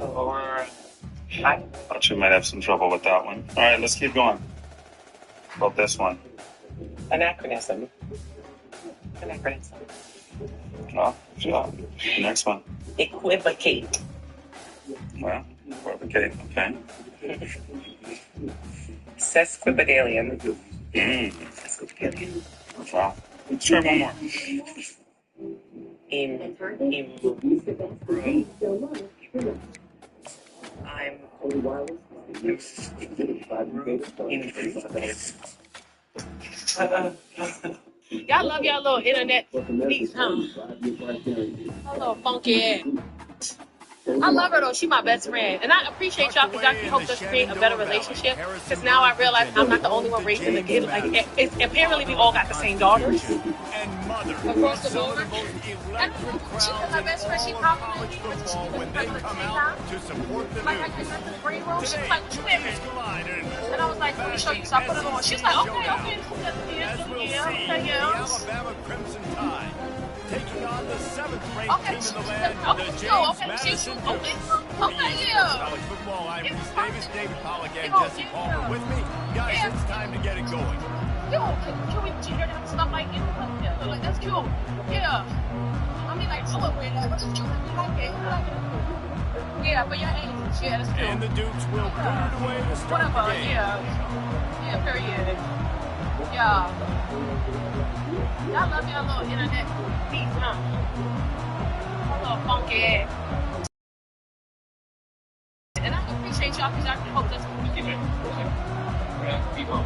Or I thought you might have some trouble with that one. All right, let's keep going. About this one. Anachronism. Anachronism. Oh, yeah. Next one. Equivocate. Well, equivocate. Okay. Sesquipedalian. Sesquipedalian. Wow. Let's try one more. Y'all love y'all little internet niece, huh? A little funky ass. I love her though. She's my best friend, and I appreciate y'all because y'all helped us create a better relationship. Because now I realize I'm not the only one raising the kid. Like, apparently we all got the same daughters. Across the board. And she's my best friend. She complimented me when she was pregnant at the same time. Like I came into the green room, she was like, "What you wearing?" And I was like, "Let me show you." So I put it on. She's like, "Okay." Alabama Crimson Tide taking on the 7th-ranked team in the land, the James Madison College football. I'm Reese Davis, David Pollock, and Jesse Palmer with me. Guys, it's time to get it going. Can we hear that stuff like it? Yeah, like that's cool. Yeah. I mean, like, I would wear that, but it's cute. I like it. Yeah, but your age, yeah, that's cool. And the Dukes will clear it away to start the game. Yeah, period. Yeah. Y'all love y'all little internet piece, huh? A little funky ass. And I appreciate y'all because y'all helped us. Keep on.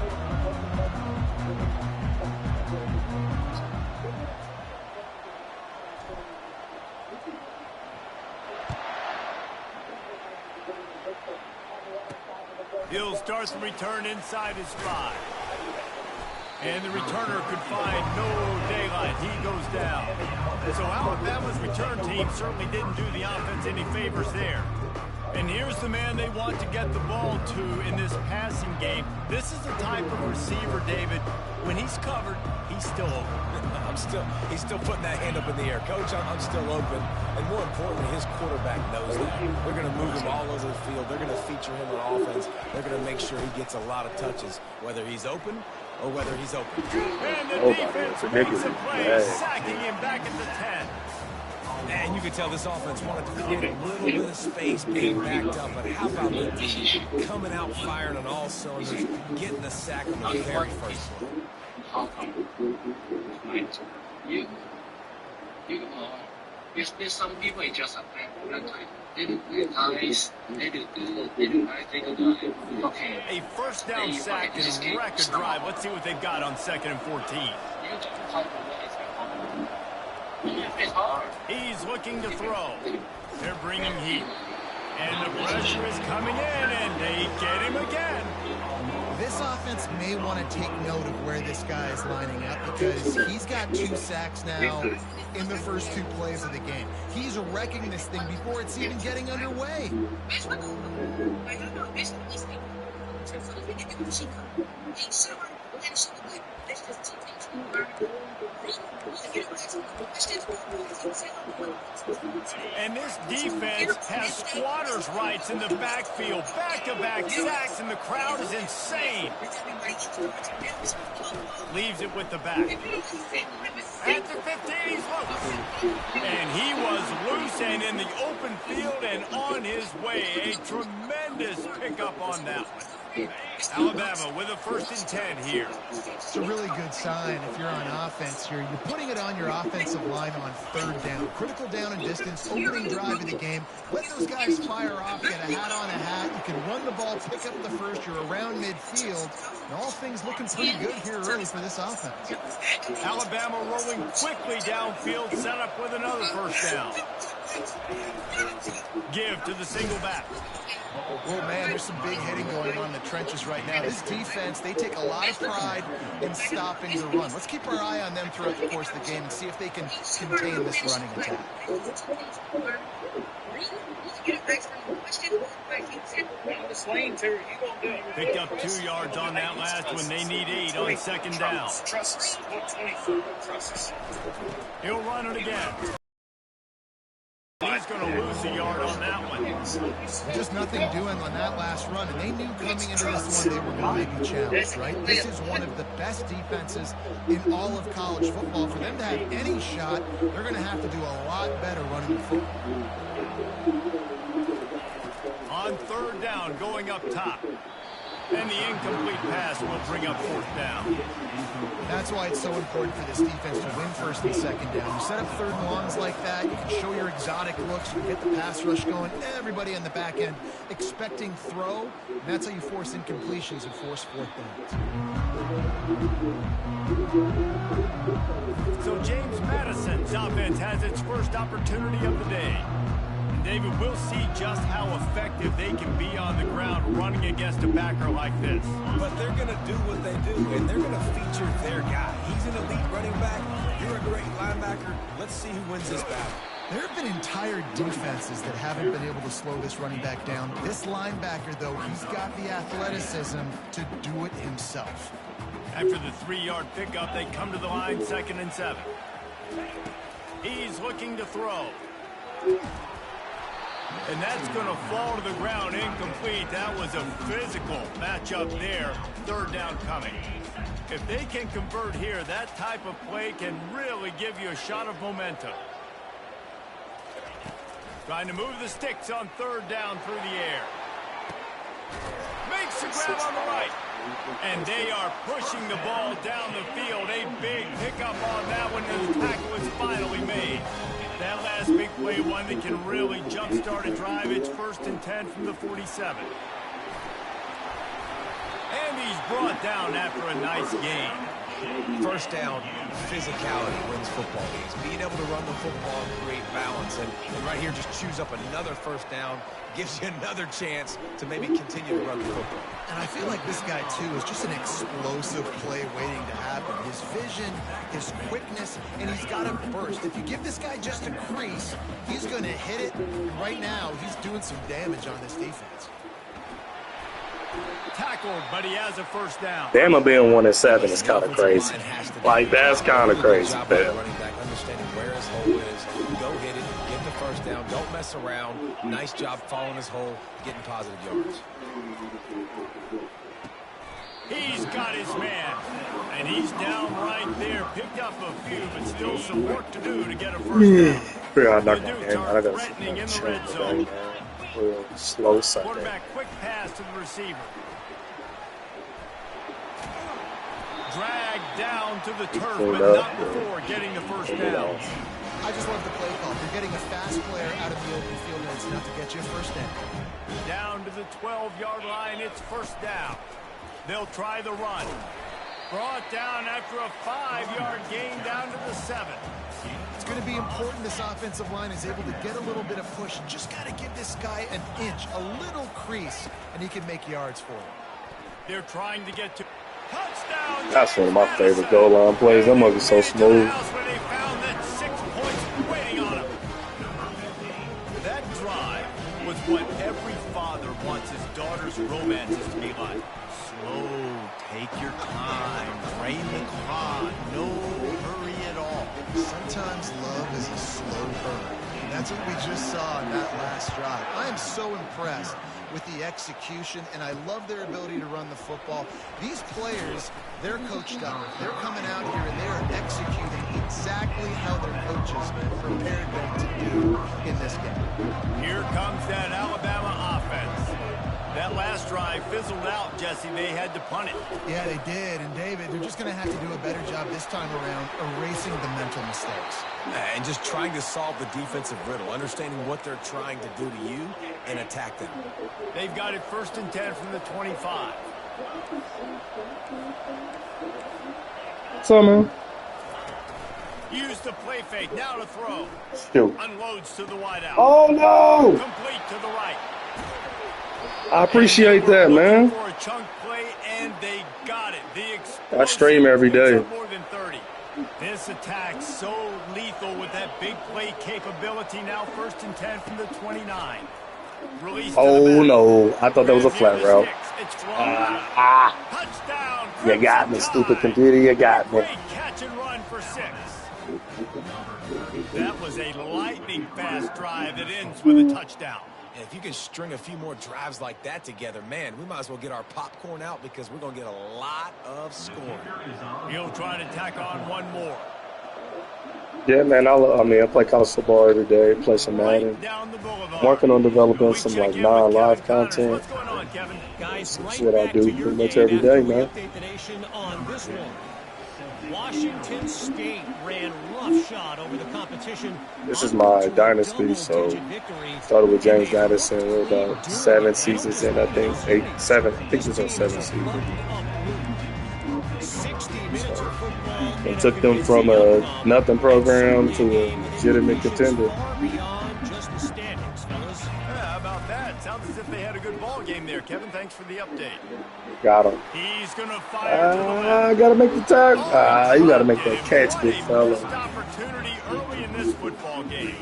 He'll start the return inside his 5. And the returner could find no daylight. He goes down. So Alabama's return team certainly didn't do the offense any favors there. And here's the man they want to get the ball to in this passing game. This is the type of receiver, David, when he's covered, he's still open. He's still putting that hand up in the air. Coach, I'm still open. And more importantly, his quarterback knows that. They're going to move him all over the field. They're going to feature him on offense. They're going to make sure he gets a lot of touches, whether he's open or whether he's open. And the defense makes a play, sacking him back at the 10. And you can tell this offense wanted to create a little bit of space being backed up. But how about the D coming out firing on all cylinders, getting the sack on the very first one? There's some people just okay. A first down sack and record drive. Let's see what they've got on 2nd and 14. He's looking to throw. They're bringing heat. And the pressure is coming in, and they get him again. This offense may want to take note of where this guy is lining up because he's got 2 sacks now in the first 2 plays of the game. He's wrecking this thing before it's even getting underway. And this defense has squatters' rights in the backfield. Back-to-back sacks, and the crowd is insane. Leaves it with the back. At the 15, he's loose. And he was loose and in the open field and on his way. A tremendous pickup on that one. Alabama with a 1st and 10 here. It's a really good sign if you're on offense here. You're putting it on your offensive line on 3rd down. Critical down and distance, opening drive of the game. Let those guys fire off, get a hat on a hat. You can run the ball, pick up the first. You're around midfield. And all things looking pretty good here early for this offense. Alabama rolling quickly downfield, set up with another 1st down. Give to the single back. Oh, man, there's some big hitting going on in the trenches right now. This defense, they take a lot of pride in stopping the run. Let's keep our eye on them throughout the course of the game and see if they can contain this running attack. Picked up 2 yards on that last one. They need 8 on 2nd down. He'll run it again. He's going to lose a yard on that one. Just nothing doing on that last run, and they knew coming into this one they were going to be challenged, right? This is one of the best defenses in all of college football. For them to have any shot, they're going to have to do a lot better running the football. On third down, going up top. And the incomplete pass will bring up fourth down. That's why it's so important for this defense to win first and second down. You set up third and longs like that, you can show your exotic looks, you can get the pass rush going, everybody on the back end expecting throw, and that's how you force incompletions and force fourth downs. So James Madison's offense has its first opportunity of the day. David, we'll see just how effective they can be on the ground running against a backer like this. But they're going to do what they do, and they're going to feature their guy. He's an elite running back. You're a great linebacker. Let's see who wins this battle. There have been entire defenses that haven't been able to slow this running back down. This linebacker, though, he's got the athleticism to do it himself. After the 3-yard pickup, they come to the line, 2nd and 7. He's looking to throw. And that's going to fall to the ground incomplete. That was a physical matchup there. Third down coming. If they can convert here, that type of play can really give you a shot of momentum. Trying to move the sticks on third down through the air. Makes the grab on the right. And they are pushing the ball down the field. A big pickup on that one, and the tackle is finally made. That last big play, one that can really jumpstart a drive. It's 1st and 10 from the 47. And he's brought down after a nice gain. First down, physicality wins football games. Being able to run the football and create balance. And right here, just choose up another first down. Gives you another chance to maybe continue to run the football. And I feel like this guy, too, is just an explosive play waiting to happen. His vision, his quickness, and he's got a burst. If you give this guy just a crease, he's going to hit it. And right now, he's doing some damage on this defense. Tackled, but he has a first down. Bama being 1-7 is kind of crazy. Like, that's kind of crazy, man. Understanding where his hole is. Go hit it. Get the first down. Don't mess around. Nice job following his hole, getting positive yards. He's got his man. And he's down right there. Picked up a few, but still some work to do to get a first down. Yeah, I'm not going to I got threatening in the red zone. Slow Sunday. Quarterback quick pass to the receiver. Dragged down to the turf, but not before getting the first down. I just love the play call. You're getting a fast player out of the open field, and it's enough to get you a first down. Down to the 12-yard line, it's first down. They'll try the run. Brought down after a 5-yard gain down to the 7. It's going to be important this offensive line is able to get a little bit of push. Just got to give this guy an inch, a little crease, and he can make yards for him. They're trying to get to touchdown. That's one of my favorite goal line plays. That must be so smooth. They found that 6 points waiting on him. That drive was what every father wants his daughter's romances to be like. Slow, take your time, drain the clock, no hurry at all. Sometimes love is a slow burn. And that's what we just saw in that last drive. I am so impressed with the execution, and I love their ability to run the football. These players, they're coached up. They're coming out here, and they are executing exactly how their coaches prepared them to do in this game. Here comes that Alabama offense. That last drive fizzled out, Jesse. They had to punt it. Yeah, they did. And, David, they're just going to have to do a better job this time around erasing the mental mistakes. And just trying to solve the defensive riddle, understanding what they're trying to do to you and attack them. They've got it 1st and 10 from the 25. So, man. Use the play fake. Now to throw. Shoot. Unloads to the wideout. Oh, no. Complete to the right. I appreciate that, man. For a chunk play, and they got it. I stream every day. More than 30. This attack so lethal with that big play capability. Now 1st and 10 from the 29. Oh, no. I thought that was a flat route. Touchdown. You got me, stupid computer. You got me. Great catch and run for 6. That was a lightning lightning fast drive that ends with a touchdown. And if you can string a few more drives like that together, man, we might as well get our popcorn out because we're going to get a lot of scoring. He'll try to tack on one more. Yeah, man. I play college football every day. Play some Madden. Right down the boulevard. Working on developing some like non-live content. What's going on, Kevin? Guys, That's right what I back do to your pretty much game every day, after we man. update the nation on this one. Washington State ran roughshod over the competition. This is my dynasty, so started with James Madison. We're about 7 seasons in, I think. 7. I think it was on 7 seasons. 60 minutes of football. And took them from a nothing program to a legitimate contender. Beyond just the standings, fellas. Yeah, how about that? Sounds as if they had a good ball game there, Kevin. Thanks for the update. Got him. He's going to fire to the left. I gotta make the tackle. You gotta make that catch, big fella. Missed opportunity early in this football game.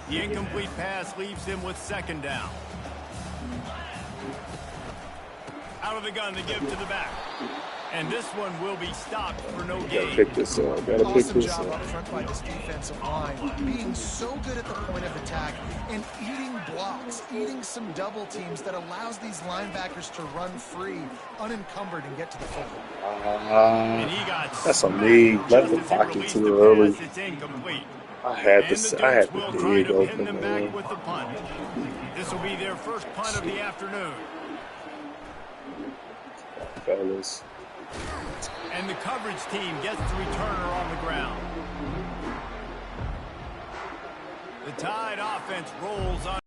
The incomplete pass leaves him with second down. Out of the gun to give to the back. And this one will be stopped for no gain. Gotta pick this up. Gotta pick Awesome this job up. up front by this defensive line, being so good at the point of attack and eating blocks, eating some double teams that allows these linebackers to run free, unencumbered, and get to the football. And he got That's a lead. Left the pocket too early. It's incomplete. I had And the to Dukes will try dig to pin open, them man. back with the punt. This will be their first punt of the afternoon. Fellas. And the coverage team gets the returner on the ground. The Tide offense rolls on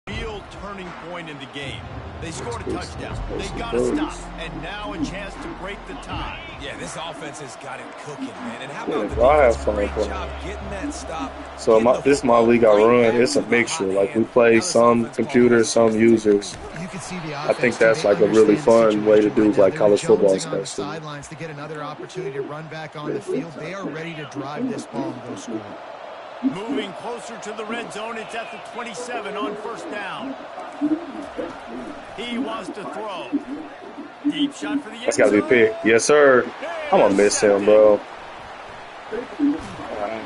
a real turning point in the game. They scored a touchdown. They got to stop. And now a chance to break the tie. Yeah, this offense has got it cooking, man. And how about the Yeah, I have defense? fun Great playing. job getting that stop. So getting the this is my football league I right run. back It's a to the mixture. hot Like we hand. play Now this some offense computers, some users. You can see the I offense. think that's they like a really understand the fun way to situation do right now. like They're college football, jonesing on the especially. sidelines to get another opportunity to run back on the field. They are ready to drive this ball and go score. Moving closer to the red zone. It's at the 27 on first down. He wants to throw. Deep shot for the end That's got to be zone. picked. Yes, sir. I'm going to miss him, bro.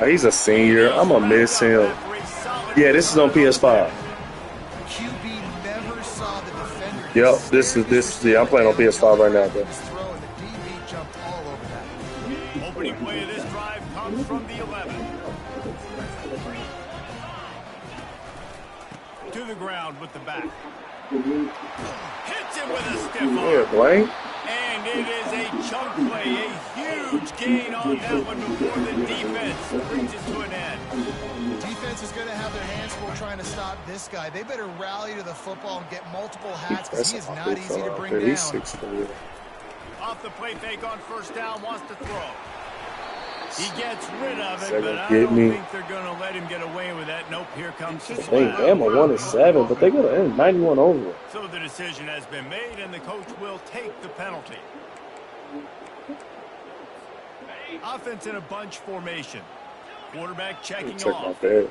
He's a senior. I'm going to miss him. Yeah, this is on PS5. QB never saw the defender. Yep, yeah, I'm playing on PS5 right now, bro. His throw, and the DB jumped all over that. Opening play of this drive comes from the 11. To the ground with the back. Hits him with a stiff arm. Yeah, Blaine. And it is a chunk play, a huge gain on that one before the defense brings it to an end. Defense is going to have their hands full trying to stop this guy. They better rally to the football and get multiple hats because he is not easy to bring down. He's 6'4". Off the play fake on first down, wants to throw. He gets rid of it, Seven, but I get don't me. think they're going to let him get away with that. Nope, here comes the Dang, flag. damn, a 1-7, but they got to end 91 over. So the decision has been made, and the coach will take the penalty. Offense in a bunch formation. Quarterback checking Check my off. bed.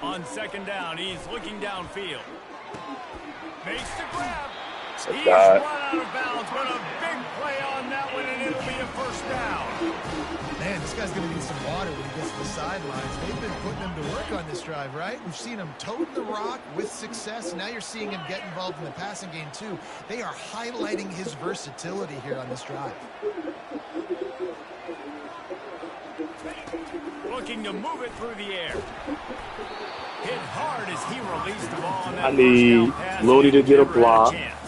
On second down, he's looking downfield. Makes the grab. It's a He's dot. run out of bounds, but a big play on that one, and it'll be a first down. Man, this guy's going to need some water when he gets to the sidelines. They've been putting him to work on this drive, right? We've seen him tote the rock with success. Now you're seeing him get involved in the passing game, too. They are highlighting his versatility here on this drive. Looking to move it through the air. Hit hard as he released the ball on that I need first down pass. Lodi to get a Never had block. chance.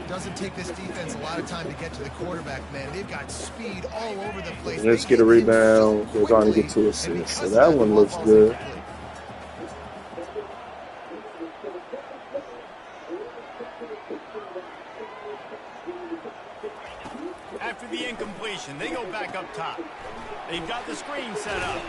Doesn't take this defense a lot of time to get to the quarterback, man. They've got speed all over the place. Let's They get a him rebound. so We're trying to get quickly, 2 and assists. So because that of one ball looks falls good. quickly. After the incompletion, they go back up top. They've got the screen set up.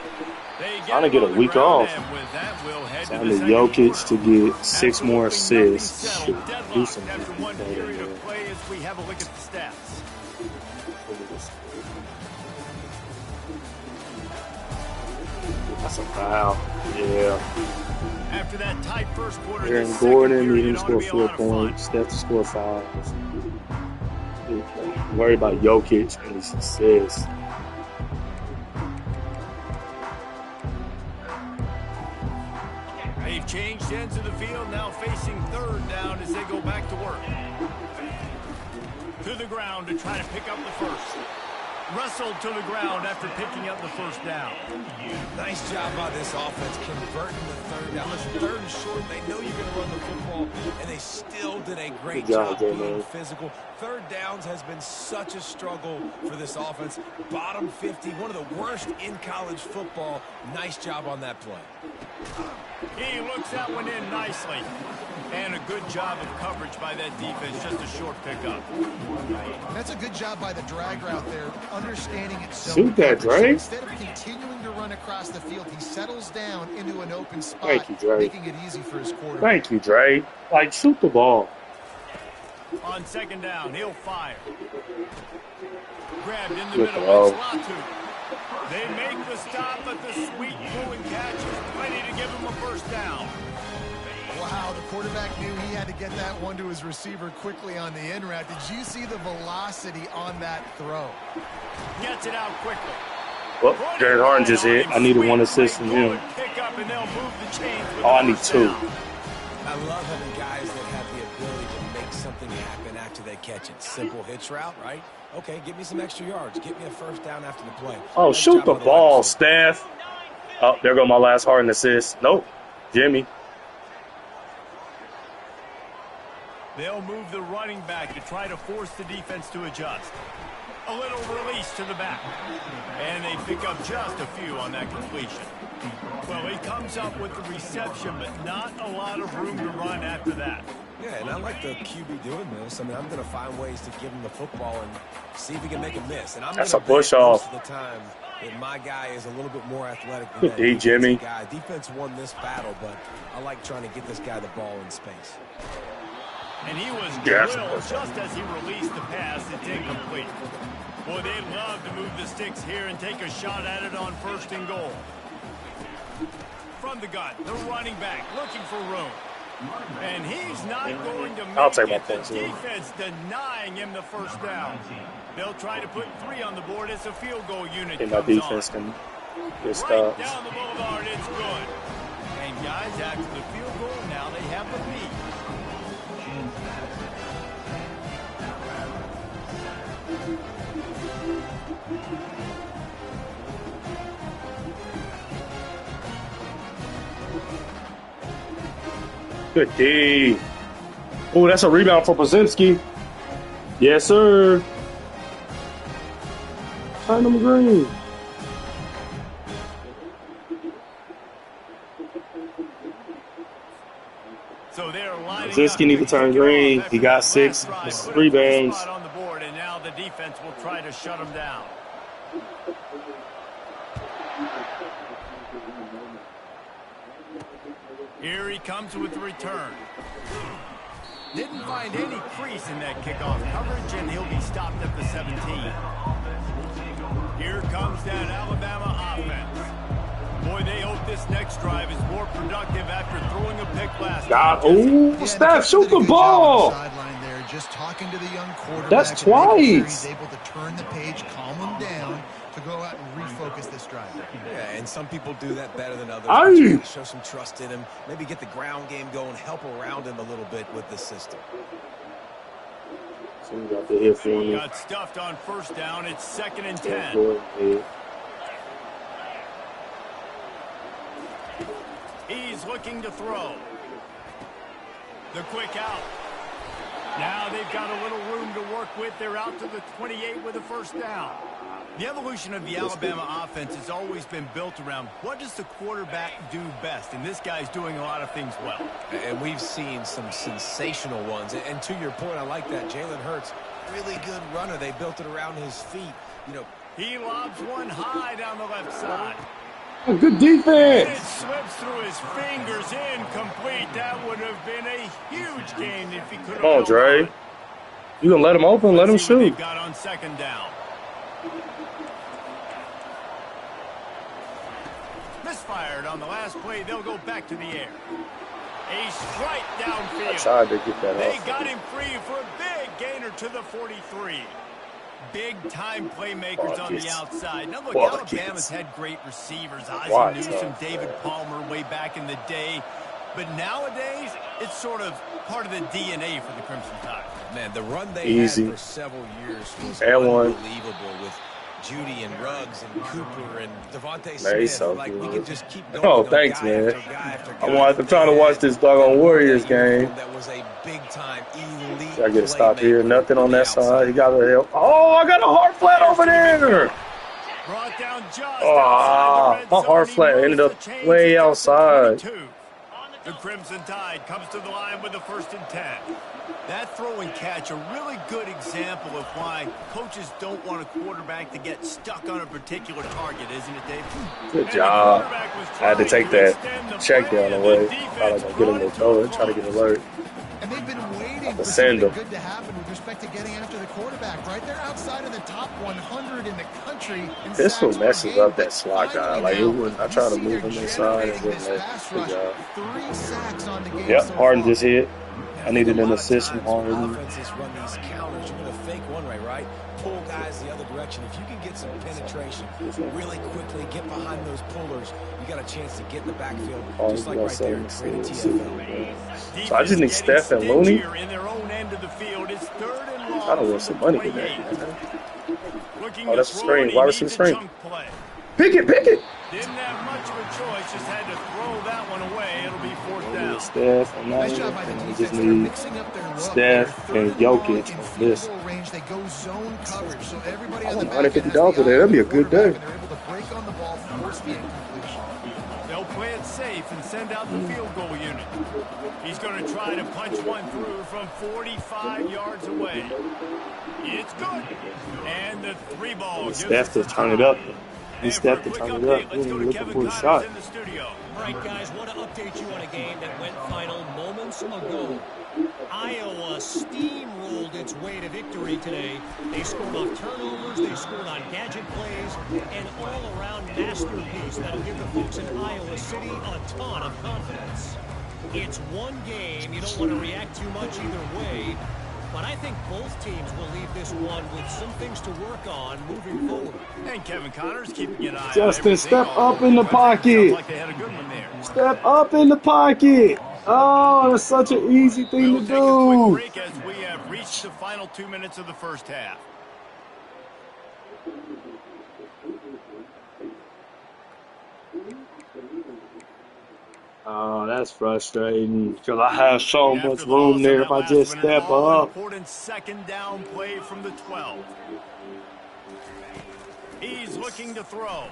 They get Trying to get a on the week ground, off. and with that, we'll head to Time the to second Jokic quarter. to get 6 more Absolutely assists. nothing Shit, settled. do Deadlocked something. after one period of play as we have a look at the stats. That's a foul. Yeah. After that tight first quarter, the Aaron second Gordon, he period didn't ought to score be a 4 lot of fun. points. Steph scored 5. Good play. I'm worried about Jokic and his assists. They've changed ends of the field, now facing third down as they go back to work. To the ground to try to pick up the first. Wrestled to the ground after picking up the first down. Nice job by this offense converting the third down. Listen, third and short, they know you're going to run the football, and they still did a great job being physical. Third downs has been such a struggle for this offense. Bottom 50, one of the worst in college football. Nice job on that play. He looks that one in nicely. And a good job of coverage by that defense, just a short pickup. That's a good job by the drag route there, understanding its zone. Shoot that, Dre. Instead of continuing to run across the field, he settles down into an open spot, Thank you, Dre. making it easy for his quarterback. Thank you, Dre. Like, shoot the ball. On second down, he'll fire. Grabbed in the Good middle, throw. it's Latu. They make the stop, but the sweet throwing catch is plenty to give him a first down. Wow, the quarterback knew he had to get that one to his receiver quickly on the in route. Did you see the velocity on that throw? Gets it out quickly. Well, Jared Harden just hit. I needed one assist from him. Oh, I need two. I love having guys that have the ability to make something happen after they catch it. Simple hitch route, right? Okay, give me some extra yards. Get me a first down after the play. Oh, Nice shoot job the by ball, wide receiver. Steph. Oh, there go my last Harden assist. Nope. Jimmy. They'll move the running back to try to force the defense to adjust. A little release to the back. And they pick up just a few on that completion. Well, he comes up with the reception, but not a lot of room to run after that. Yeah, and I like the QB doing this. I mean, I'm going to find ways to give him the football and see if he can make a miss. And I'm That's gonna a push bet off. most of the time that my guy is a little bit more athletic than Good that D, defensive Jimmy. guy. Defense won this battle, but I like trying to get this guy the ball in space. And he was Yeah, drilled just as he released the pass. It's incomplete. Boy, they love to move the sticks here and take a shot at it on first and goal. From the gun, the running back looking for room. And he's not going to I'll make take my it. The points here. defense denying him the first down. They'll try to put 3 on the board as the field goal unit And my comes defense on. can get Right stops. down the boulevard, it's good. And guys, after the field goal, now they have the lead. Good D. Oh, that's a rebound for Brzezinski. Yes, sir. Turn them green. So they're lining Brzezinski up need to turn kick it green. off He after got that 6 last drive. rebounds. Spot on the board, and now the defense will try to shut them down. Here he comes with the return. Didn't find any crease in that kickoff coverage, and he'll be stopped at the 17. Here comes that Alabama offense. Boy, they hope this next drive is more productive after throwing a pick last God, time. oh, Steph, shoot the ball. Sideline there, just talking to the young quarterback. That's and making sure twice. He's able to turn the page, calm him down to go out and refocus this drive. Yeah, and some people do that better than others. Aye. But you gotta show some trust in him. Maybe get the ground game going, help around him a little bit with this system. So we got the hit for me. Got stuffed on first down. It's 2nd and 10. Go ahead. He's looking to throw. The quick out. Now they've got a little room to work with. They're out to the 28 with a first down. The evolution of the Alabama offense has always been built around what does the quarterback do best, and this guy's doing a lot of things well. And we've seen some sensational ones. And to your point, I like that. Jalen Hurts, really good runner. They built it around his feet. You know, He lobs one high down the left side. Oh, good It defense. slips through his fingers, incomplete. That would have been a huge gain if he could have. Come on, Dre. You gonna let him open? Let him See what shoot. they've got on second down. Misfired on the last play. They'll go back to the air. A strike downfield. I tried to get that They off. got him free for a big gainer to the 43. big-time playmakers on the outside. Now, look, Buckets. Alabama's had great receivers. Ozzie What? Newsome, David Palmer way back in the day. But nowadays, it's sort of part of the DNA for the Crimson Tide. Man, the run they Easy. had for several years was And one. unbelievable with Judy and Ruggs and Cooper and Devontae Man, he's Smith. so Like, good. we could just keep going. Oh, you know, thanks, guy man. after guy after guy. I'm trying to watch this doggone Warriors game. That was a big-time elite. Gotta get a stop here. playmaker Nothing on the that side. outside. He got to help. Oh, I got a hard flat over there. Brought down just Oh, outside the my red hard zone. flat He ended moves up the chains way to the outside. 22. The Crimson Tide comes to the line with the 1st and 10. That throw and catch, a really good example of why coaches don't want a quarterback to get stuck on a particular target, isn't it, Dave? Good job. I had to take that check down away. Thought I was going to get him to throw it, try to get alert. And they've been waiting To for send something him. good to happen with respect to getting after the quarterback, right? They're outside of the top 100 in the country. In This sacks one per messes game, up that but slot guy. finally Like, it now, wouldn't, I you tried to see move they're him inside and generating wouldn't this let. pass Good rush. job. 3 sacks on the game Yep, so Harden far. just hit. I needed A an lot of assist from times when Harden. offenses run these counters, you're going to fake one way, right? Pull guys the other direction. If you can get some penetration really quickly, get behind those pullers, you got a chance to get in the backfield, Oh, just like right there and create a TFL. So I just need Steph and Looney. In their own end of the field. It's 3rd and long. I don't want some money from today. 28. Looking Oh, to that's a throw, screen. and he Wide needs receiver a screen. chunk play. Pick it, pick it. Didn't have much of a choice, just had to throw that one away. It'll be 4th down. Steph, I'm not Nice job by the even. I defense. just They're need mixing up their look. Steph They're and 3rd and long Jokic in on field this. goal range. They go zone coverage, so everybody I on the want back end has $150 the eye today. on That'd be the a good quarterback, day. and they're able to break on the ball, force the incompletion. They'll play it safe and send out the field goal unit. He's going to try to punch one through from 45 yards away. It's good. And the 3-ball gives Steph to us a turn it tie. up. He And Steph for to a quick turn it update, up. let's go to Looking Kevin for a Connors shot. in the studio. All right, guys, want to update you on a game that went final moments ago. Iowa steamrolled its way to victory today. They scored off turnovers, they scored on gadget plays, an all-around masterpiece that'll give the folks in Iowa City a ton of confidence. It's one game. You don't want to react too much either way. But I think both teams will leave this one with some things to work on moving forward. And Kevin Connors keeping an eye on Justin, everything step all up in the over country. pocket. Sounds like they had a good one there. Step up in the pocket. Oh, that's such an easy thing We'll to take a quick do. break as we have reached the final 2 minutes of the first half. Oh, that's frustrating because I have so After much the room loss there on if that I last just one, an step up. all-important 2nd down play from the 12. He's looking to throw.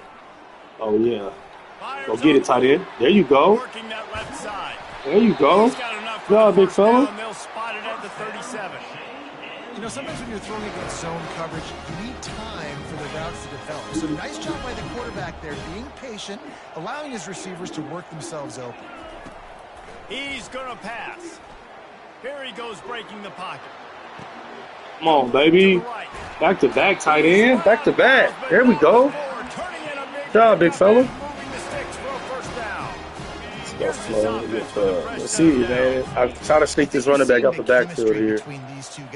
Oh, yeah. Fires Go get it, tight end. There you go. Working that left side. There you go. He's got enough for Good job, the big first fella. down. They'll spot it at the 37. You know, sometimes when you're throwing against zone coverage, you need time for the routes to develop. So nice job by the quarterback there, being patient, allowing his receivers to work themselves open. He's going to pass. Here he goes breaking the pocket. Come on, baby. Back to back, tight end. Back to back. There we go. Good job, big fella. Let's go, Flo. Let's see, man. I'm trying to sneak this running back out the backfield here.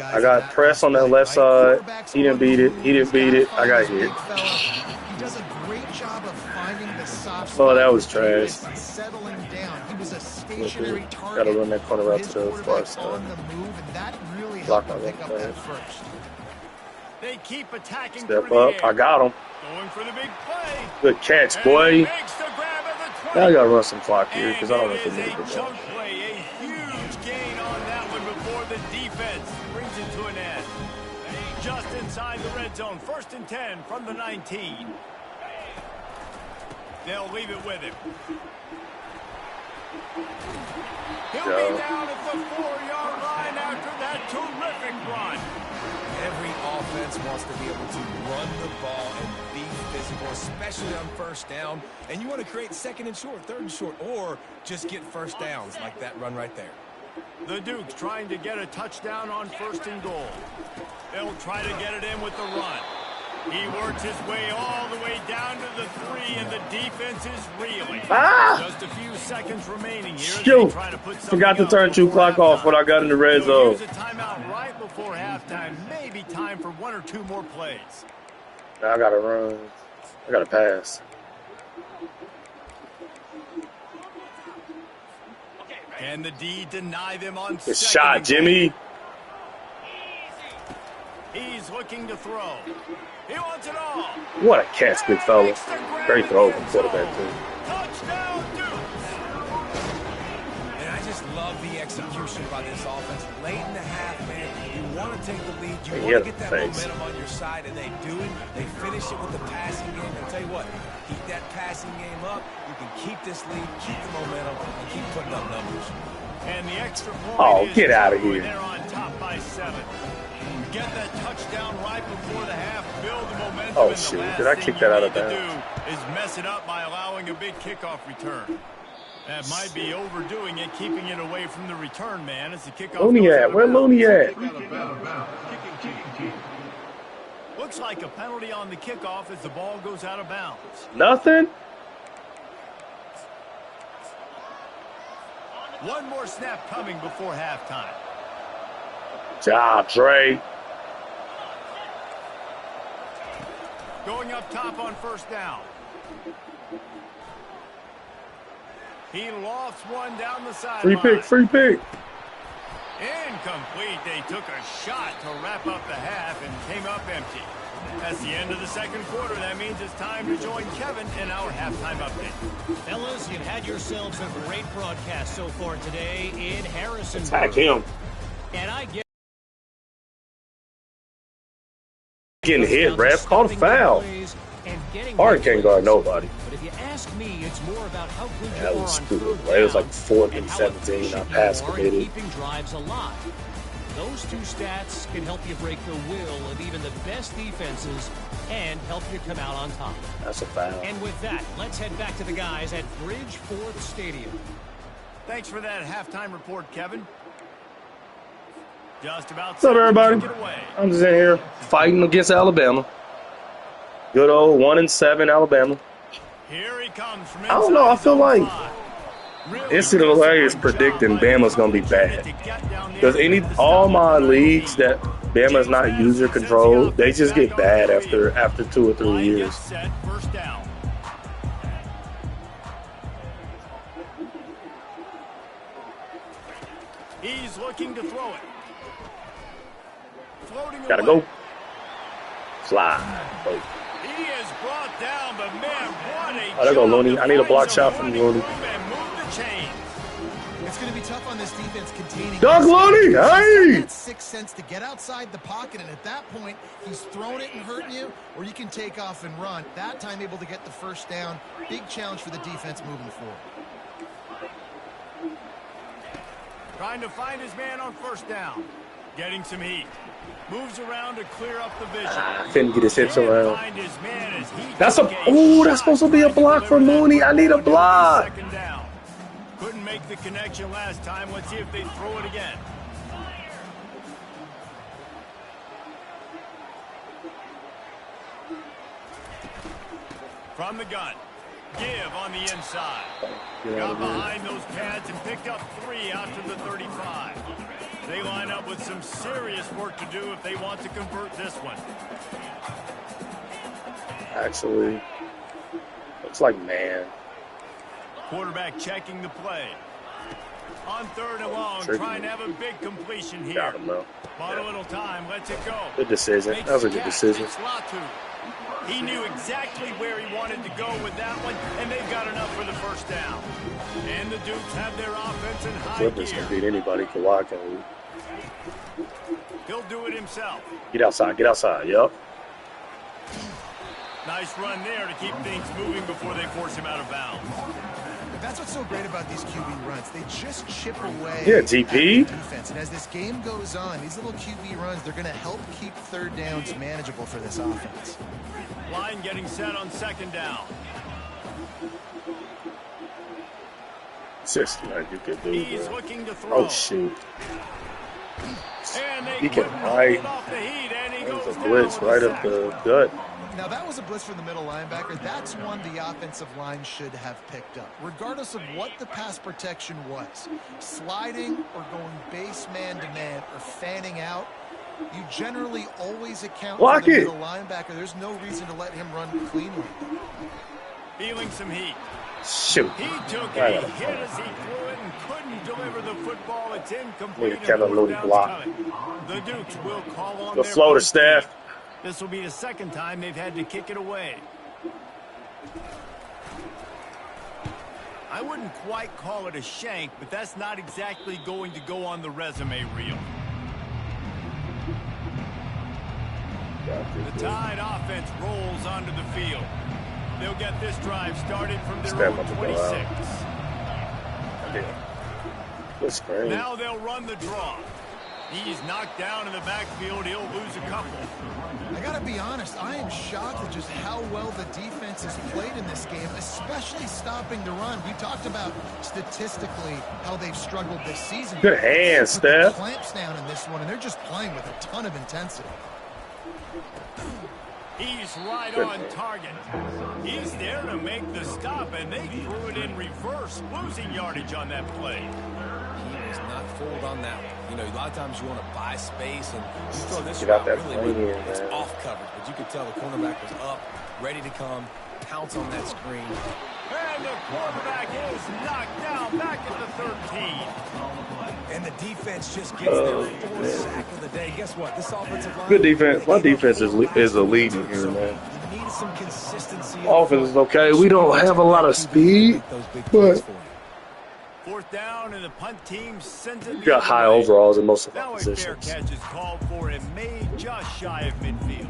I got press on that left side. He didn't beat it. He didn't beat it. I got hit. He does a great job of finding the soft Oh, that was spot, trash. settling down. He was a stationary target. Got to run that corner out to the far On side. the move, and that really Block helped my him pick up left that leg. first. They keep attacking Step through the up. air. I got him. Going for the big play. Good catch, And boy. makes the grab at the 20. Now I got to run some clock here And because I don't know it if is they a need to chunk play, a huge gain on that one before the defense brings it to an end. Just inside the red zone, 1st and 10 from the 19. They'll leave it with him. He'll be down at the 4-yard line after that terrific run. Every offense wants to be able to run the ball and be physical, especially on 1st down. And you want to create 2nd and short, 3rd and short, or just get 1st downs like that run right there. The Dukes trying to get a touchdown on 1st and goal. They'll try to get it in with the run. He works his way all the way down to the 3, and the defense is reeling. Just a few seconds remaining here. Shoot. Forgot to turn 2 clock off when I got in the red zone. Use a timeout right before halftime. Maybe time for 1 or 2 more plays. Now I got to run. I got to pass. Can the D deny them on Good second? shot, Jimmy. He's looking to throw. He wants it all. What a catch, big fella. Great throw from quarterback, too. Touchdown, Dukes. And I just love the execution by this offense. Late in the half, man, you want to take the lead. You want to get that momentum on your side, and they do it. They finish it with the passing game. I'll tell you what, keep that passing game up. You can keep this lead, keep the momentum, and keep putting up numbers. And the extra point get out of here. They're on top by 7. Get that touchdown right before the half, build the momentum. Oh, shoot. Did I kick that out of bounds? Is mess it up by allowing a big kickoff return. That might be overdoing it, keeping it away from the return man as the kickoff. Looney at? Where Looney at? Looks like a penalty on the kickoff as the ball goes out of bounds. Nothing? One more snap coming before halftime. Job, Dre. Going up top on first down. He lofts one down the sideline. Free pick. Incomplete. They took a shot to wrap up the half and came up empty. That's the end of the second quarter. That means it's time to join Kevin in our halftime update. Fellas, you've had yourselves a great broadcast so far today in Harrison. Attack him. And I get Getting hit, ref. Call the foul. Hard can't guard nobody. But if you ask me, it's more about how good you That are was on stupid. third It was like down 4th and and how 17. I efficient pass you are in committed. keeping drives alive. Those two stats can help you break the will of even the best defenses and help you come out on top. That's a foul. And with that, let's head back to the guys at Bridgeforth Stadium. Thanks for that halftime report, Kevin. Just about. What's up, everybody? I'm just in here fighting against Alabama. Good old 1-7 Alabama. Here he comes from I don't know. I feel like NCAA is predicting Bama's gonna be bad. Because all my leagues that Bama's not user controlled, they just get bad after 2 or 3 years. First down. He's looking to throw it. Floating Gotta away. go. Fly. Oh. He is brought down, but man, what a Oh, there go job Looney. to I need a find block some shot from running Looney. room and move the chain. It's going to be tough on this defense containing. Doug Looney, hey! That's 6 cents to get outside the pocket, and at that point, he's throwing it and hurting you, or you can take off and run. That time, able to get the first down. Big challenge for the defense moving forward. Trying to find his man on first down. Getting some heat. Moves around to clear up the vision. Couldn't get his hips around. Find his man as he That's took that's supposed to be a block for Mooney. I need a block. Second down. Couldn't make the connection last time. Let's see if they throw it again. From the gun. Give on the inside. Got behind those pads and picked up 3 out to the 35. They line up with some serious work to do if they want to convert this one. Actually, looks like man. Quarterback checking the play. On 3rd and long, trying to have a big completion here. Got him though. Bought a little time, lets it go. Good decision. That was a good decision. He knew exactly where he wanted to go with that one, and they've got enough for the first down. And the Dukes have their offense in high Clippers gear. can beat anybody. Kawhi can lead. He'll do it himself. Get outside. Get outside. Yup. Nice run there to keep things moving before they force him out of bounds. That's what's so great about these QB runs. They just chip away Yeah, at the TP. defense. And as this game goes on, these little QB runs, they're going to help keep third downs manageable for this offense. Line getting set on second down. It's just like you could do, He's bro. looking to throw. Oh, shoot. And they He can couldn't right. hold off the heat, and he There's goes a down blitz with right a up sack. the gut. Now, that was a blitz from the middle linebacker. That's one the offensive line should have picked up, regardless of what the pass protection was. Sliding or going base man-to-man or fanning out, you generally always account for the middle linebacker. There's no reason to let him run cleanly. Feeling some heat. Shoot. He took a hit as he threw it and couldn't deliver the football. It's incomplete. The Dukes will call on the floater staff. This will be the second time they've had to kick it away. I wouldn't quite call it a shank, but that's not exactly going to go on the resume reel. The Tide offense rolls onto the field. They'll get this drive started from their own 26. Now they'll run the draw. He's knocked down in the backfield. He'll lose a couple. I got to be honest, I am shocked at just how well the defense has played in this game, especially stopping the run. We talked about statistically how they've struggled this season. Good hands, Steph. Clamps down in this one, and they're just playing with a ton of intensity. He's right on target. He's there to make the stop, and they threw it in reverse, losing yardage on that play. He was not fooled on that one. You know, a lot of times you want to buy space, and you throw this route really it's off coverage. But you could tell the cornerback was up, ready to come, pounce on that screen. And the quarterback is knocked down back at the 13. And the defense just gets their fourth sack of the day. Guess what? This offensive line... Good defense. My defense is a lead here, man. You need some consistency. Offense is okay. We don't have a lot of speed, but... Fourth down, and the punt team sends it. Got high overalls in most of our positions. Now a fair catch is called for and made just shy of midfield.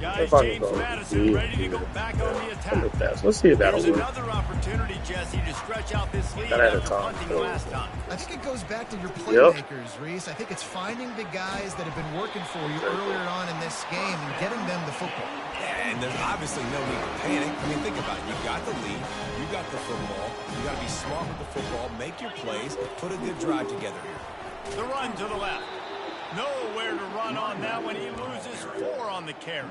Guys, James Madison ready to go back on the attack. Let's see if that'll There's work. another opportunity, Jesse, to stretch out this lead after punting last time. I think it goes back to your playmakers, Reese. I think it's finding the guys that have been working for you earlier on in this game and getting them the football. Yeah, and there's obviously no need to panic. I mean, think about it. You got the lead. You got the football. You got to be smart with the football. Make your plays. Put a good drive together here. The run to the left. Nowhere to run on that one. He loses 4 on the carry.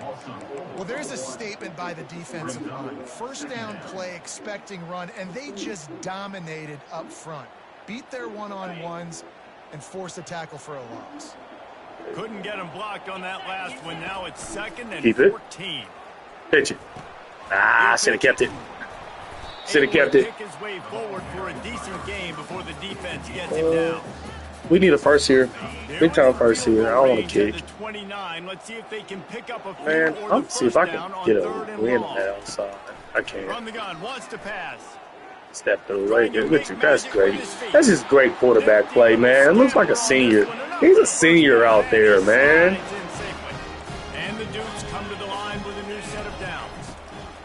Well, there's a statement by the defensive line. First down play, expecting run, and they just dominated up front. Beat their one-on-ones and forced a tackle for a loss. Couldn't get him blocked on that last one. Now it's 2nd and Keep 14. Pitch it. I should have kept it. Should have kept it. Pick his way forward for a decent game before the defense gets him down. We need a first here. Big time first here. I don't want to kick. 29. Let's see if they can pick up a Man, I'm see if I can get a win outside. I can't. Run the gun, wants to pass. Step through right there. That's great. That's just great quarterback play, man. It looks like a senior. He's a senior out there, man. And the Dukes come to the line with a new set of downs.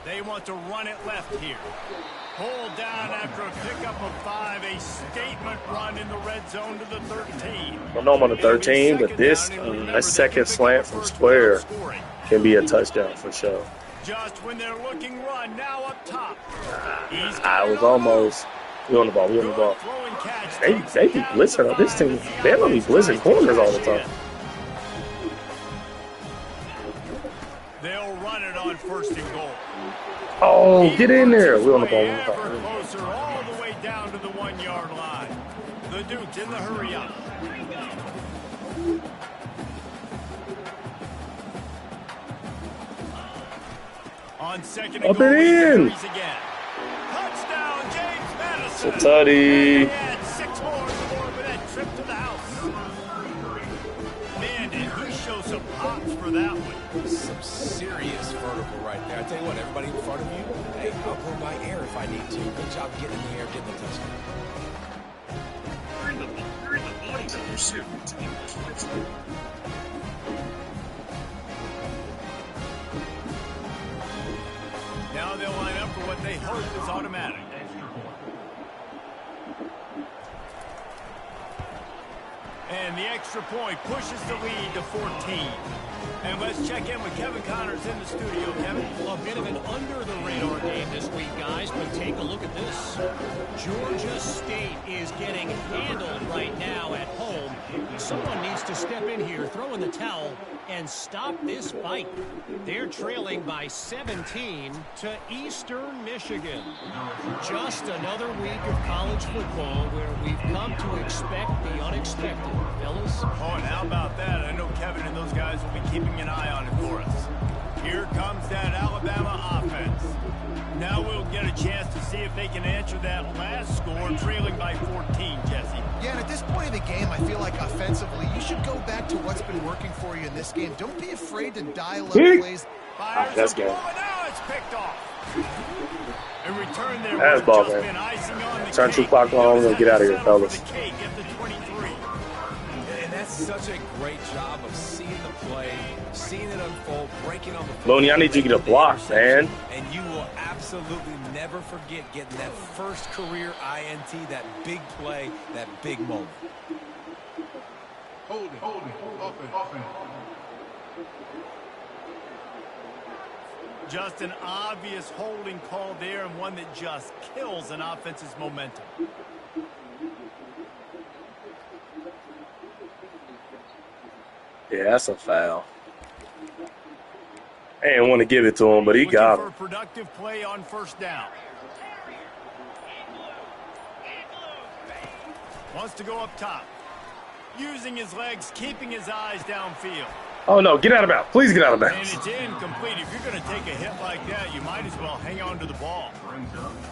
They want to run it left here. Pulled down after a pickup of 5, a statement run in the red zone to the 13. I know I'm on the 13, but this a second slant from square can be a touchdown for sure. Just when they're looking run, now up top. I was almost. We on the ball. We on the ball. They be blitzing on this team. They don't be blitzing corners all the time. They'll run it on 1st and goal. Oh, get in there. We're on the ball. Ever closer, all the way down to the 1-yard line. The Dukes in the hurry up. On 2nd and up goal, and in. Again. Touchdown, James Madison. It's a tutty. 6 more for that trip to the house. Man, did he show some pops for that one. Some serious vertical right there. I tell you what, everybody in front of you, hey, I'll go by air if I need to. Good job getting in the air, getting the touchdown. Now they'll line up for what they hope is automatic. And the extra point pushes the lead to 14. And let's check in with Kevin Connors in the studio. Kevin? Well, a bit of an under-the-radar game this week, guys, but take a look at this. Georgia State is getting handled right now at home. Someone needs to step in here, throw in the towel, and stop this fight. They're trailing by 17 to Eastern Michigan. Just another week of college football where we've come to expect the unexpected, fellas. Oh, and how about that? I know Kevin and those guys will be keeping an eye on it for us. Here comes that Alabama offense. Now we'll get a chance to see if they can answer that last score, trailing by 14, Jesse. Yeah, and at this point of the game, I feel like offensively, you should go back to what's been working for you in this game. Don't be afraid to dial up plays. That's good. Now it's picked off. In return, there that's ball game. Turn 2 clock on and get out of here, fellas. And that's such a great job of seeing the play, seeing it unfold, breaking on the floor. Loney, I need you to get a block, man. And you will absolutely never forget getting that first career INT, that big play, that big moment. Hold it, open. Just an obvious holding call there, and one that just kills an offense's momentum. Yeah, that's a foul. I didn't want to give it to him, but he got him. Productive play on first down. Wants to go up top. Using his legs, keeping his eyes downfield. Oh, no, get out of bounds. Please get out of bounds. And it's incomplete. If you're going to take a hit like that, you might as well hang on to the ball.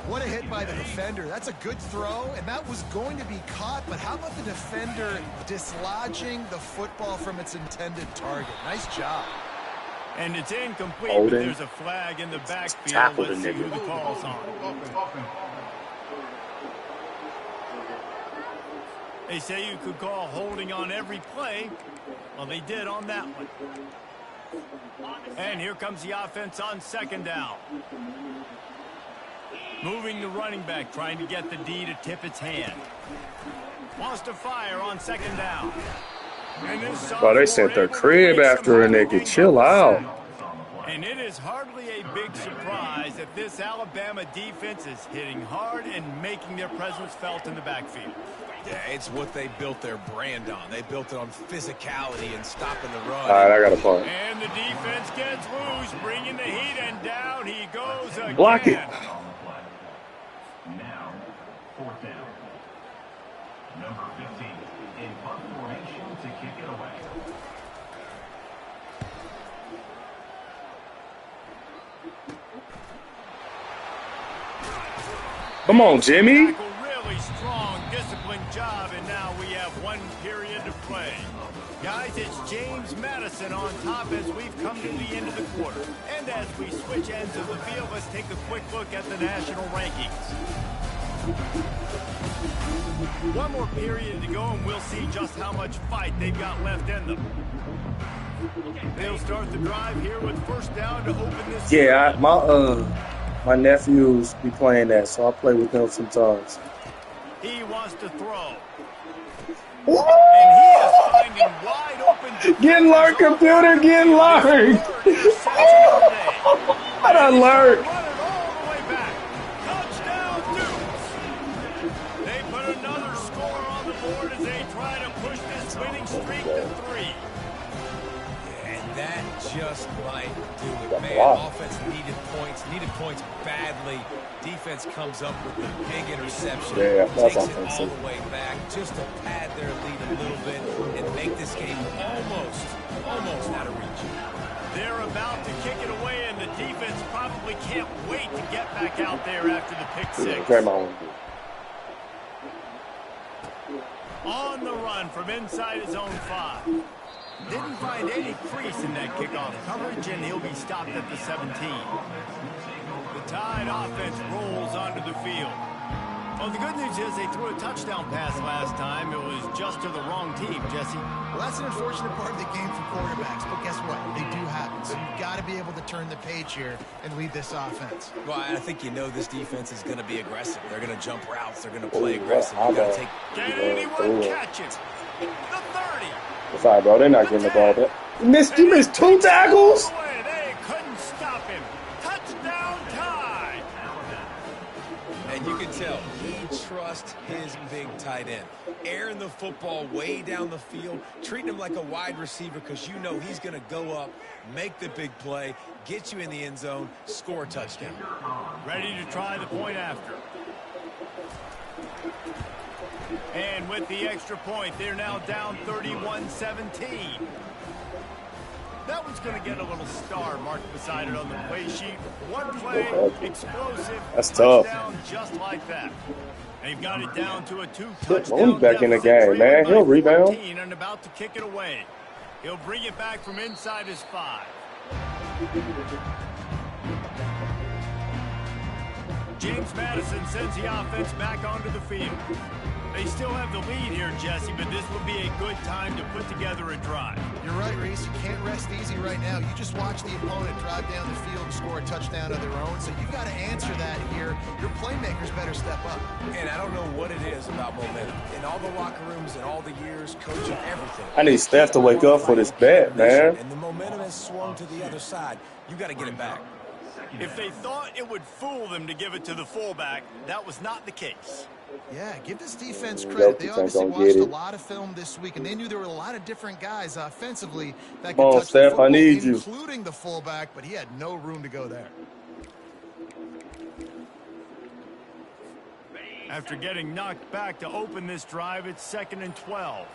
What a hit by the defender. That's a good throw, and that was going to be caught, but how about the defender dislodging the football from its intended target? Nice job. And it's incomplete, but there's a flag in the backfield. Let's see who the call's on. They say you could call holding on every play. Well, they did on that one. And here comes the offense on second down. Moving the running back, trying to get the D to tip its hand. Wants to fire on second down. Oh, they sent their crib after a nigga. Chill out. And it is hardly a big surprise that this Alabama defense is hitting hard and making their presence felt in the backfield. Yeah, it's what they built their brand on. They built it on physicality and stopping the run. All right, I got a point. And the defense gets loose, bringing the heat, and down he goes again. Block it. Now, fourth down. Number 15 in punt formation to kick it away. Come on, Jimmy. Really strong, disciplined job, and now we have one period to play. Guys, it's James Madison on top as we've come to the end of the quarter. And as we switch ends of the field, let's take a quick look at the national rankings. One more period to go, and we'll see just how much fight they've got left in them. They'll start the drive here with first down to open this. Yeah, my nephews be playing that, so I play with them sometimes. He wants to throw. And he is finding wide open. Get alert, computer, get alert. I done learned. Touchdown, Dukes. They put another score on the board as they try to push this winning streak to 3. And that just might do it. Man, offense needed points badly. Defense comes up with the big interception. Yeah, that's takes it offensive. all the way back just to pad their lead a little bit and make this game almost out of reach. They're about to kick it away, and the defense probably can't wait to get back out there after the pick six. On the run from inside his own 5. Didn't find any crease in that kickoff coverage, and he'll be stopped at the 17. The Tide offense rolls onto the field. Well, the good news is they threw a touchdown pass last time. It was just to the wrong team, Jesse. Well, that's an unfortunate part of the game for quarterbacks, but guess what? They do happen, so you've got to be able to turn the page here and lead this offense. Well, I think you know this defense is going to be aggressive. They're going to jump routes. They're going to play aggressive. You got to take. Can anyone catch it? The 30. Sorry, bro. They're not getting the ball back. You missed 2 tackles? They couldn't stop him. Touchdown Tide. And you can tell he trusts his big tight end. Airing the football way down the field, treating him like a wide receiver because you know he's going to go up, make the big play, get you in the end zone, score a touchdown. Ready to try the point after. And with the extra point, they're now down 31-17. That one's going to get a little star marked beside it on the play sheet. One play, explosive, that's tough. Touchdown just like that. They've got it down to a Put two-touchdown Mooney back in the deficit, game, man. He'll rebound. And about to kick it away. He'll bring it back from inside his 5. James Madison sends the offense back onto the field. They still have the lead here, Jesse, but this would be a good time to put together a drive. You're right, Reese. You can't rest easy right now. You just watch the opponent drive down the field and score a touchdown of their own, so you've got to answer that here. Your playmakers better step up. And I don't know what it is about momentum. In all the locker rooms and all the years, coaching, everything. I need Steph to wake up for this bet, man. And the momentum has swung to the other side. You got to get it back. If they thought it would fool them to give it to the fullback, that was not the case. Yeah, give this defense credit. They obviously watched a lot of film this week, and they knew there were a lot of different guys offensively that could touch the football, including the fullback, but he had no room to go there. After getting knocked back to open this drive, it's 2nd and 12.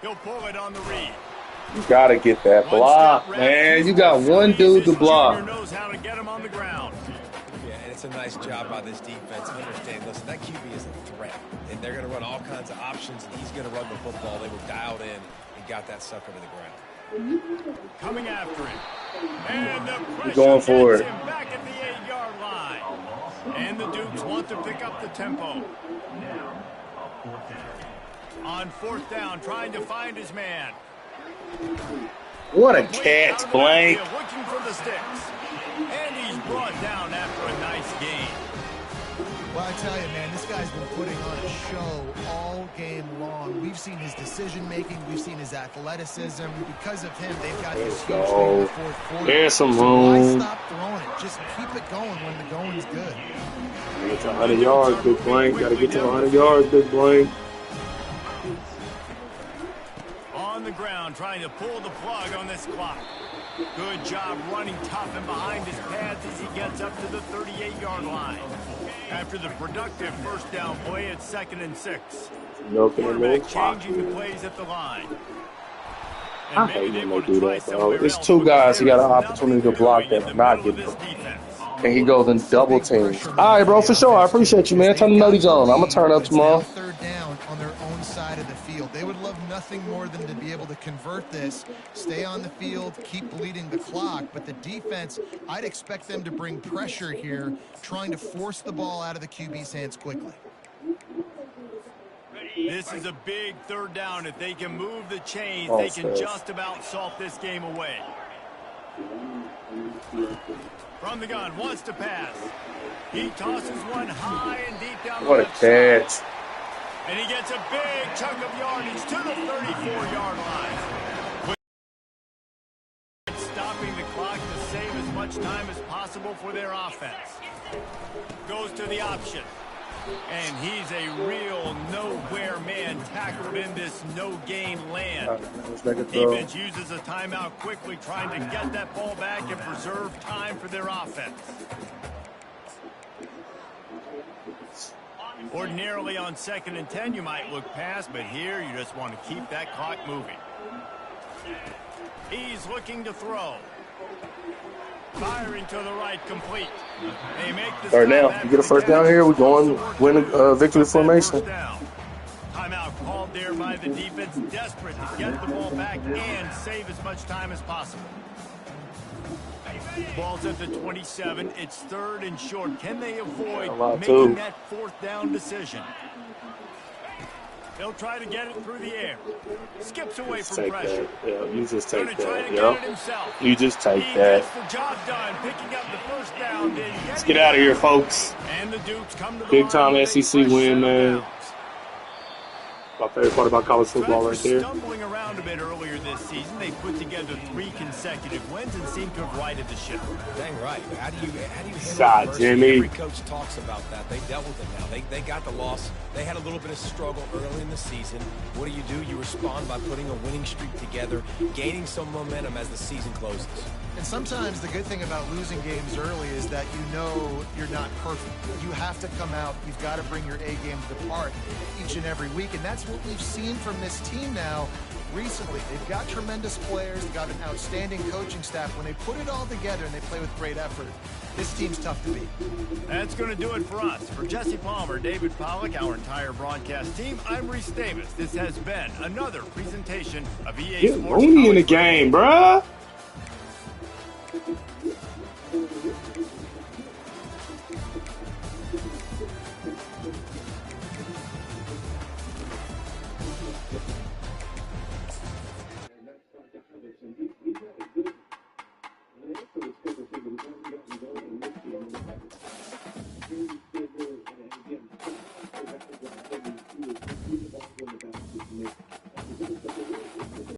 He'll pull it on the read. You gotta get that block, man. You got one dude to block. Knows how to get him on the ground. Yeah, and it's a nice job by this defense. Understand, listen, that QB is a threat, and they're going to run all kinds of options, and he's going to run the football. They were dialed in and got that sucker to the ground. Coming after him. And the pressure going for gets it. him back at the 8-yard line. And the Dukes want to pick up the tempo. On 4th down, trying to find his man. What a catch, Blank. Looking for the sticks. And he's brought down after a nice gain. Well, I tell you, man, this guy's been putting on a show all game long. We've seen his decision-making. We've seen his athleticism. Because of him, they've got this huge lead in the 4th quarter. There's some So why room. stop throwing it? Just keep it going when the going's good. Get to 100 yards, Big Blank. Got to get to 100 yards, Big Blank. On the ground, trying to pull the plug on this clock. Good job running tough and behind his pads as he gets up to the 38-yard line. After the productive first down play, it's 2nd and 6. Quarterback changing the plays at the line. I hate when they do that, bro. It's two guys he got an opportunity to block that are not getting them. And he goes in double teams. All right, bro, for sure. I appreciate you, man. Turn the noties on. I'm going to turn up tomorrow. 3rd down on their own side of the field. They would love nothing more than to be able to convert this, stay on the field, keep bleeding the clock. But the defense, I'd expect them to bring pressure here, trying to force the ball out of the QB's hands quickly. This is a big 3rd down. If they can move the chains, they can just about salt this game away. From the gun, wants to pass. He tosses one high and deep down the left side. What a catch. And he gets a big chunk of yardage to the 34-yard line. Stopping the clock to save as much time as possible for their offense. Goes to the option. And he's a real nowhere man tackled in this no-gain land. Defense uses a timeout quickly, trying to get that ball back and preserve time for their offense. Ordinarily on 2nd and 10, you might look past, but here you just want to keep that clock moving. He's looking to throw. Firing to the right, complete. They make the 3rd down. You get a 1st down here, we're going win victory formation. Timeout called there by the defense, desperate to get the ball back and save as much time as possible. Ball's at the 27. It's 3rd and short. Can they avoid making that 4th down decision? They'll try to get it through the air. Skips away from pressure. Yeah, you just take that. Yep. You just take that. Gets the job done, picking up the 1st down. Let's get out of here, folks. And the Dukes come to the big time SEC win, man. My favorite part about college football right there. Stumbling around a bit earlier this season, they put together 3 consecutive wins and seem to have righted the ship. Dang right. How do you handle Shot, adversity? Jimmy. Every coach talks about that. They dealt with it now. They got the loss. They had a little bit of struggle early in the season. What do? You respond by putting a winning streak together, gaining some momentum as the season closes. And sometimes the good thing about losing games early is that you know you're not perfect. You have to come out. You've got to bring your A game to the park each and every week. And that's what we've seen from this team now recently. They've got tremendous players. They've got an outstanding coaching staff. When they put it all together and they play with great effort, this team's tough to beat. That's going to do it for us. For Jesse Palmer, David Pollack, our entire broadcast team, I'm Reese Davis. This has been another presentation of EA Get Sports. Looney in the game, bruh.